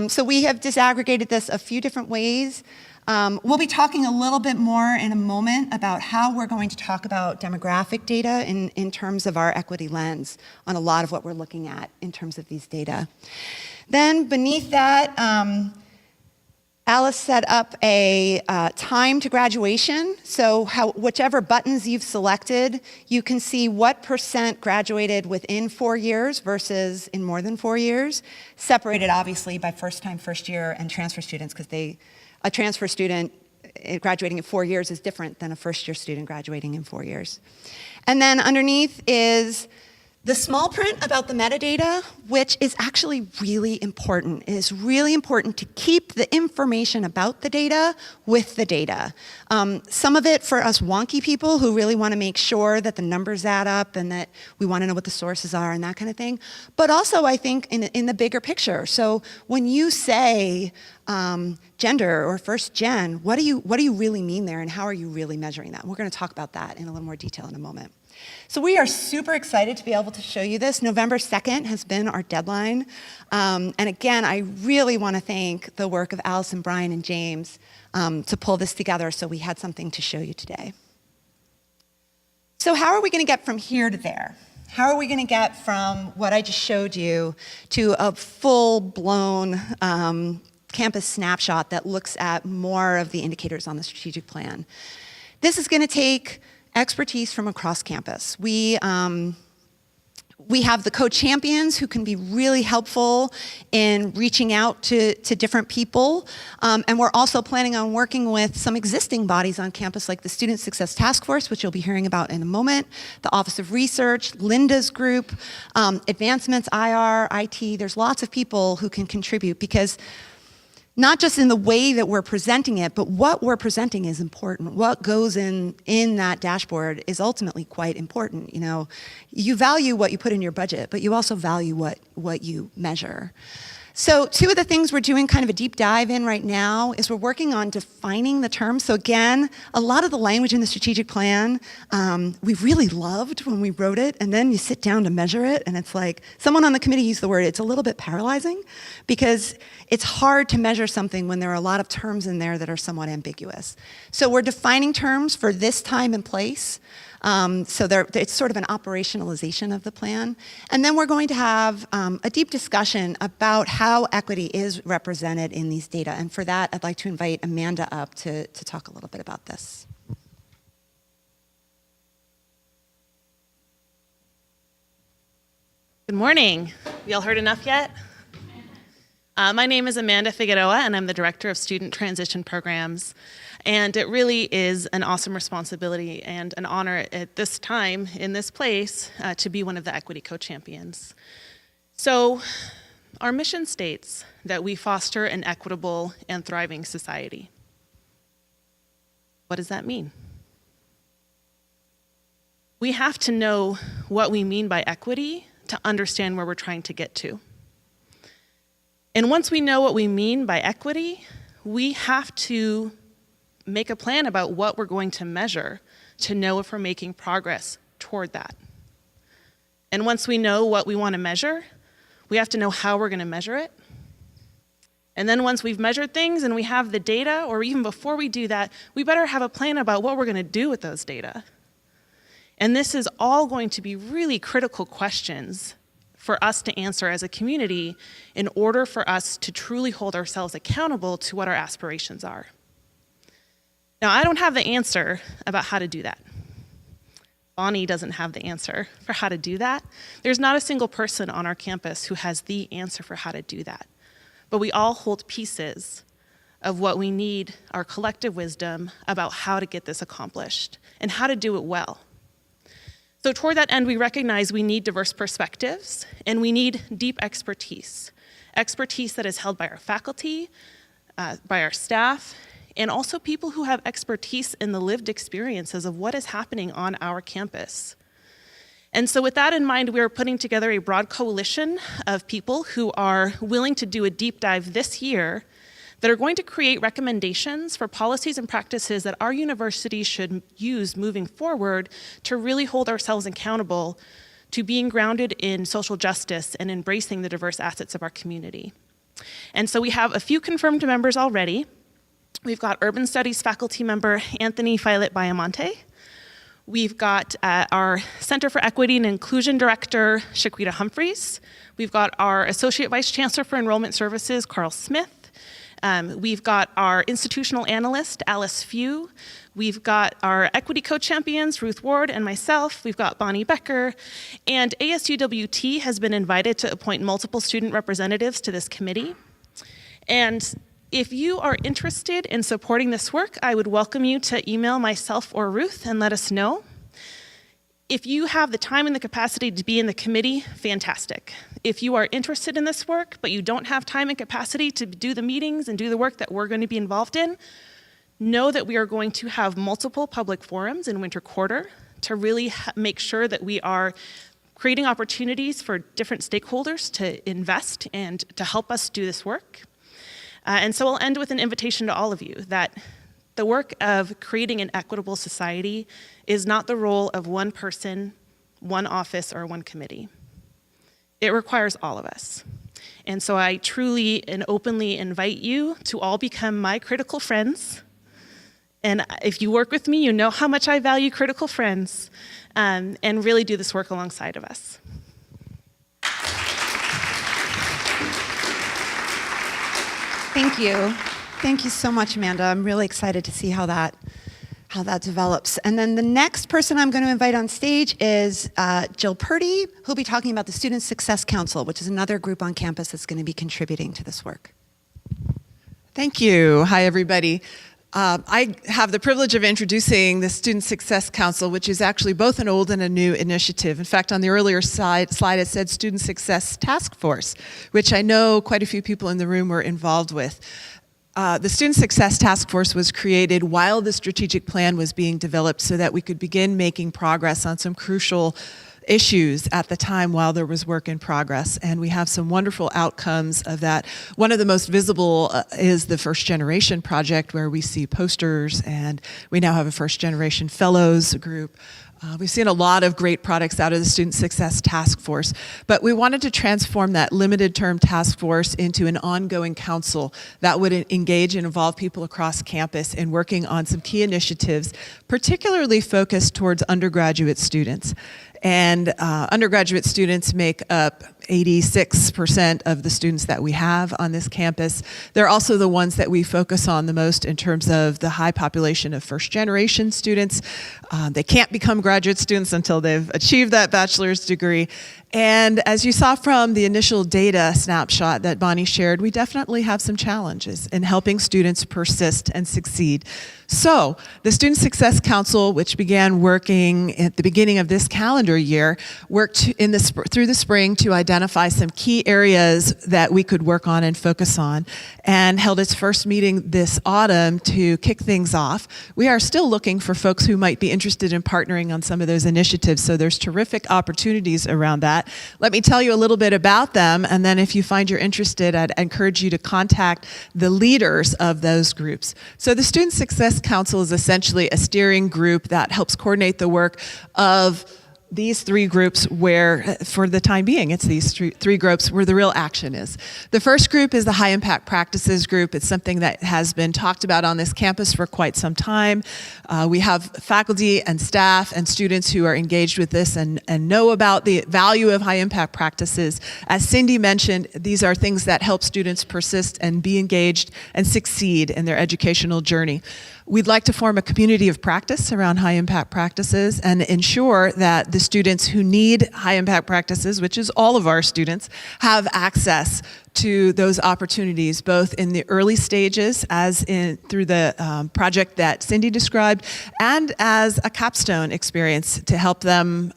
So we have disaggregated this a few different ways. We'll be talking a little bit more in a moment about how we're going to talk about demographic data in terms of our equity lens on a lot of what we're looking at in terms of these data. Then beneath that, Alice set up a time to graduation. So whichever buttons you've selected, you can see what % graduated within 4 years versus in more than 4 years, separated obviously by first-time, first-year, and transfer students, because a transfer student graduating in 4 years is different than a first-year student graduating in 4 years. And then underneath is The small print about the metadata, which is actually really important. It is really important to keep the information about the data with the data. Some of it for us wonky people who really want to make sure that the numbers add up and that we want to know what the sources are and that kind of thing. But also, I think, in the bigger picture. So when you say gender or first gen, what do you really mean there, and how are you really measuring that? We're going to talk about that in a little more detail in a moment. So we are super excited to be able to show you this. November 2nd has been our deadline. And again, I really want to thank the work of Allison, Brian, and James to pull this together so we had something to show you today. So how are we going to get from here to there? How are we going to get from what I just showed you to a full-blown campus snapshot that looks at more of the indicators on the strategic plan? This is going to take expertise from across campus. We have the co-champions who can be really helpful in reaching out to different people. And we're also planning on working with some existing bodies on campus like the Student Success Task Force, which you'll be hearing about in a moment, the Office of Research, Linda's group, Advancements, IR, IT. There's lots of people who can contribute because not just in the way that we're presenting it, but what we're presenting is important. What goes in that dashboard is ultimately quite important. You know, you value what you put in your budget, but you also value what you measure. So two of the things we're doing kind of a deep dive in right now is we're working on defining the terms. So again, a lot of the language in the strategic plan, we really loved when we wrote it, and then you sit down to measure it, and it's like, someone on the committee used the word, it's a little bit paralyzing, because it's hard to measure something when there are a lot of terms in there that are somewhat ambiguous. So we're defining terms for this time and place. So it's sort of an operationalization of the plan. And then we're going to have a deep discussion about how equity is represented in these data. And for that, I'd like to invite Amanda up to talk a little bit about this. Good morning. Y'all heard enough yet? My name is Amanda Figueroa, and I'm the Director of Student Transition Programs. And it really is an awesome responsibility and an honor at this time, in this place, to be one of the Equity Co-Champions. So our mission states that we foster an equitable and thriving society. What does that mean? We have to know what we mean by equity to understand where we're trying to get to. And once we know what we mean by equity, we have to make a plan about what we're going to measure to know if we're making progress toward that. And once we know what we want to measure, we have to know how we're going to measure it. And then once we've measured things and we have the data, or even before we do that, we better have a plan about what we're going to do with those data. And this is all going to be really critical questions for us to answer as a community in order for us to truly hold ourselves accountable to what our aspirations are. Now, I don't have the answer about how to do that. Bonnie doesn't have the answer for how to do that. There's not a single person on our campus who has the answer for how to do that. But we all hold pieces of what we need, our collective wisdom about how to get this accomplished and how to do it well. So toward that end, we recognize we need diverse perspectives and we need deep expertise. Expertise that is held by our faculty, by our staff, and also people who have expertise in the lived experiences of what is happening on our campus. And so with that in mind, we are putting together a broad coalition of people who are willing to do a deep dive this year that are going to create recommendations for policies and practices that our university should use moving forward to really hold ourselves accountable to being grounded in social justice and embracing the diverse assets of our community. And so we have a few confirmed members already. We've got Urban Studies faculty member Anthony Filet-Bayamonte. We've got our Center for Equity and Inclusion Director, Shaquita Humphreys. We've got our Associate Vice Chancellor for Enrollment Services, Carl Smith. We've got our institutional analyst, Alice Few. We've got our equity co-champions, Ruth Ward and myself. We've got Bonnie Becker. And UWT has been invited to appoint multiple student representatives to this committee. And if you are interested in supporting this work, I would welcome you to email myself or Ruth and let us know. If you have the time and the capacity to be in the committee, fantastic. If you are interested in this work, but you don't have time and capacity to do the meetings and do the work that we're going to be involved in, know that we are going to have multiple public forums in winter quarter to really make sure that we are creating opportunities for different stakeholders to invest and to help us do this work. And so I'll end with an invitation to all of you that the work of creating an equitable society is not the role of one person, one office, or one committee. It requires all of us. And so I truly and openly invite you to all become my critical friends. And if you work with me, you know how much I value critical friends, and really do this work alongside of us. Thank you. Thank you so much, Amanda. I'm really excited to see how that develops. And then the next person I'm going to invite on stage is Jill Purdy, who'll be talking about the Student Success Council, which is another group on campus that's going to be contributing to this work. Thank you. Hi, everybody. I have the privilege of introducing the Student Success Council, which is actually both an old and a new initiative. In fact, on the earlier slide it said Student Success Task Force, which I know quite a few people in the room were involved with. The Student Success Task Force was created while the strategic plan was being developed so that we could begin making progress on some crucial issues at the time while there was work in progress, and we have some wonderful outcomes of that. One of the most visible is the First Generation Project, where we see posters, and we now have a First Generation Fellows group. We've seen a lot of great products out of the Student Success Task Force, but we wanted to transform that limited term task force into an ongoing council that would engage and involve people across campus in working on some key initiatives, particularly focused towards undergraduate students. And undergraduate students make up 86% of the students that we have on this campus. They're also the ones that we focus on the most in terms of the high population of first generation students. They can't become graduate students until they've achieved that bachelor's degree. And as you saw from the initial data snapshot that Bonnie shared, we definitely have some challenges in helping students persist and succeed. So the Student Success Council, which began working at the beginning of this calendar year, worked through the spring to identify some key areas that we could work on and focus on, and held its first meeting this autumn to kick things off. We are still looking for folks who might be interested in partnering on some of those initiatives, so there's terrific opportunities around that. Let me tell you a little bit about them, and then if you find you're interested, I'd encourage you to contact the leaders of those groups. So the Student Success Council is essentially a steering group that helps coordinate the work of these three groups where, for the time being, it's these three groups where the real action is. The first group is the High Impact Practices group. It's something that has been talked about on this campus for quite some time. We have faculty and staff and students who are engaged with this and know about the value of high impact practices. As Cindy mentioned, these are things that help students persist and be engaged and succeed in their educational journey. We'd like to form a community of practice around high impact practices and ensure that the students who need high impact practices, which is all of our students, have access to those opportunities, both in the early stages, as in through the project that Cindy described, and as a capstone experience to help them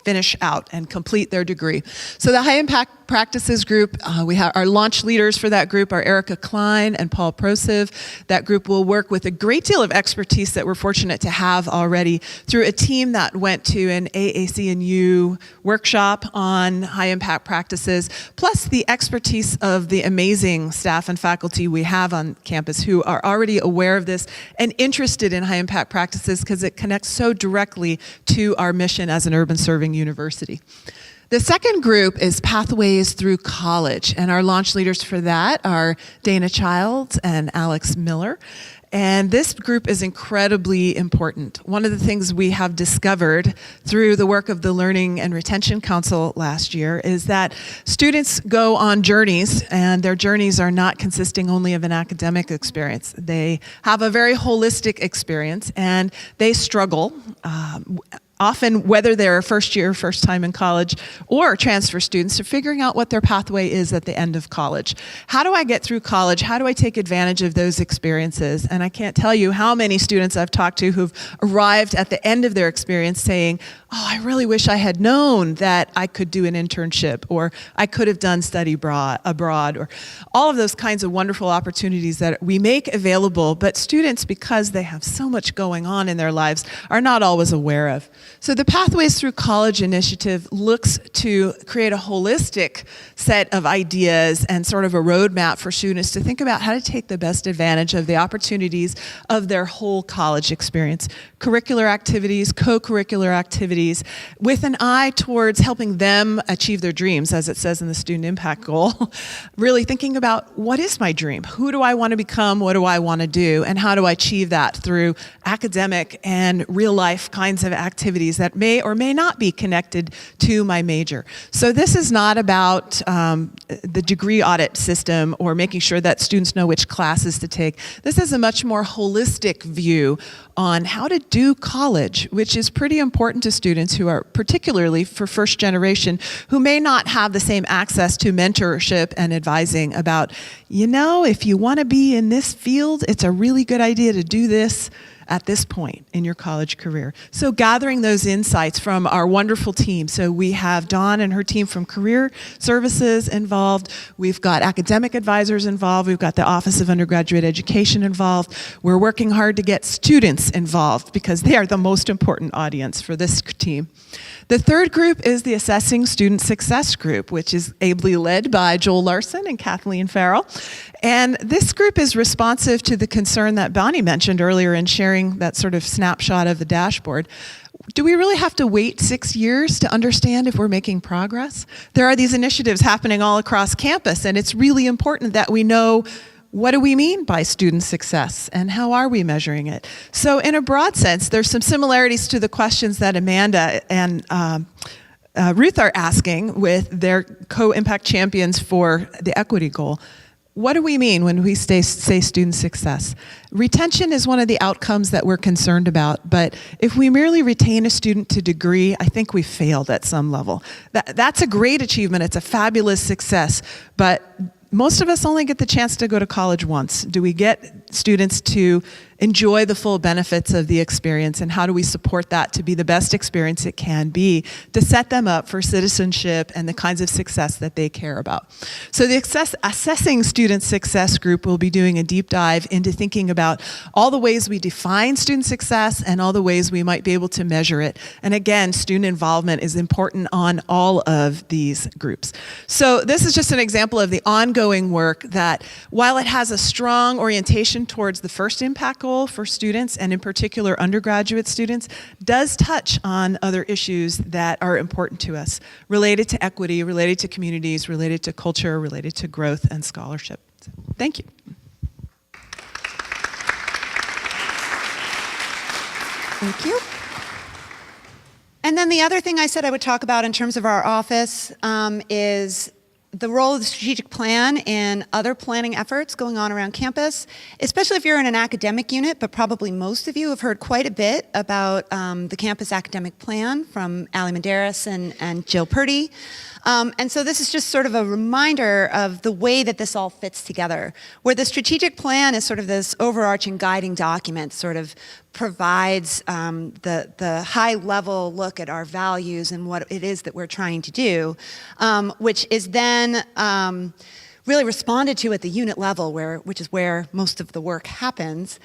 finish out and complete their degree. So the High Impact Practices group, we have our launch leaders for that group are Erica Klein and Paul Prosiv. That group will work with a great deal of expertise that we're fortunate to have already through a team that went to an AAC&U workshop on high impact practices, plus the expertise of the amazing staff and faculty we have on campus who are already aware of this and interested in high impact practices because it connects so directly to our mission as an urban serving university. The second group is Pathways Through College, and our launch leaders for that are Dana Childs and Alex Miller. And this group is incredibly important. One of the things we have discovered through the work of the Learning and Retention Council last year is that students go on journeys, and their journeys are not consisting only of an academic experience. They have a very holistic experience, and they struggle often whether they're first year, first time in college, or transfer students, are figuring out what their pathway is at the end of college. How do I get through college? How do I take advantage of those experiences? And I can't tell you how many students I've talked to who've arrived at the end of their experience saying, oh, I really wish I had known that I could do an internship, or I could have done study abroad, or all of those kinds of wonderful opportunities that we make available, but students, because they have so much going on in their lives, are not always aware of. So the Pathways Through College initiative looks to create a holistic set of ideas and sort of a roadmap for students to think about how to take the best advantage of the opportunities of their whole college experience. Curricular activities, co-curricular activities, with an eye towards helping them achieve their dreams, as it says in the Student Impact Goal. Really thinking about, what is my dream? Who do I want to become? What do I want to do? And how do I achieve that through academic and real life kinds of activities that may or may not be connected to my major. So this is not about the degree audit system or making sure that students know which classes to take. This is a much more holistic view on how to do college, which is pretty important to students who are, particularly for first generation, who may not have the same access to mentorship and advising about, you know, if you want to be in this field, it's a really good idea to do this at this point in your college career. So gathering those insights from our wonderful team. So we have Dawn and her team from Career Services involved. We've got academic advisors involved. We've got the Office of Undergraduate Education involved. We're working hard to get students involved because they are the most important audience for this team. The third group is the Assessing Student Success Group, which is ably led by Joel Larson and Kathleen Farrell. And this group is responsive to the concern that Bonnie mentioned earlier in sharing that sort of snapshot of the dashboard. Do we really have to wait 6 years to understand if we're making progress? There are these initiatives happening all across campus, and it's really important that we know, what do we mean by student success, and how are we measuring it? So in a broad sense, there's some similarities to the questions that Amanda and Ruth are asking with their co-impact champions for the equity goal. What do we mean when we say student success? Retention is one of the outcomes that we're concerned about, but if we merely retain a student to degree, I think we failed at some level. That's a great achievement, it's a fabulous success, but most of us only get the chance to go to college once. Do we get students to enjoy the full benefits of the experience, and how do we support that to be the best experience it can be to set them up for citizenship and the kinds of success that they care about? So the Assessing Student Success group will be doing a deep dive into thinking about all the ways we define student success and all the ways we might be able to measure it. And again, student involvement is important on all of these groups. So this is just an example of the ongoing work that, while it has a strong orientation towards the first impact goal for students, and in particular undergraduate students, does touch on other issues that are important to us, related to equity, related to communities, related to culture, related to growth and scholarship. So, thank you. Thank you. And then the other thing I said I would talk about in terms of our office is the role of the strategic plan in other planning efforts going on around campus, especially if you're in an academic unit, but probably most of you have heard quite a bit about the campus academic plan from Ali Medeiros and Jill Purdy. And so this is just sort of a reminder of the way that this all fits together, where the strategic plan is sort of this overarching guiding document, sort of provides the high-level look at our values and what it is that we're trying to do, which is then really responded to at the unit level, which is where most of the work happens,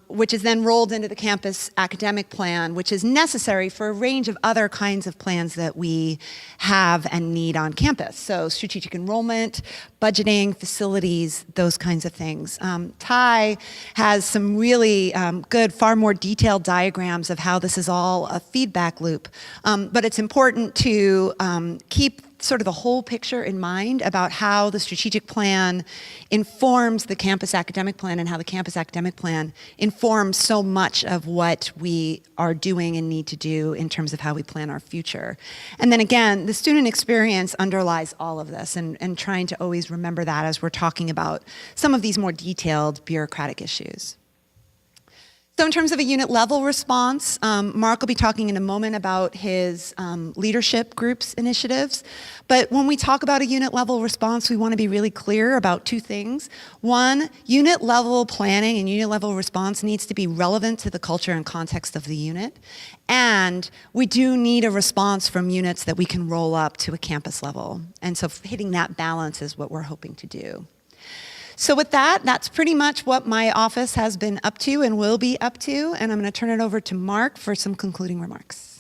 which is then rolled into the campus academic plan, which is necessary for a range of other kinds of plans that we have and need on campus. So strategic enrollment, budgeting, facilities, those kinds of things. Ty has some really good, far more detailed diagrams of how this is all a feedback loop. But it's important to keep sort of the whole picture in mind about how the strategic plan informs the campus academic plan, and how the campus academic plan informs so much of what we are doing and need to do in terms of how we plan our future. And then again, the student experience underlies all of this, and trying to always remember that as we're talking about some of these more detailed bureaucratic issues. So in terms of a unit level response, Mark will be talking in a moment about his leadership groups initiatives. But when we talk about a unit level response, we want to be really clear about two things. One, unit level planning and unit level response needs to be relevant to the culture and context of the unit. And we do need a response from units that we can roll up to a campus level. And so hitting that balance is what we're hoping to do. So with that, that's pretty much what my office has been up to and will be up to. And I'm going to turn it over to Mark for some concluding remarks.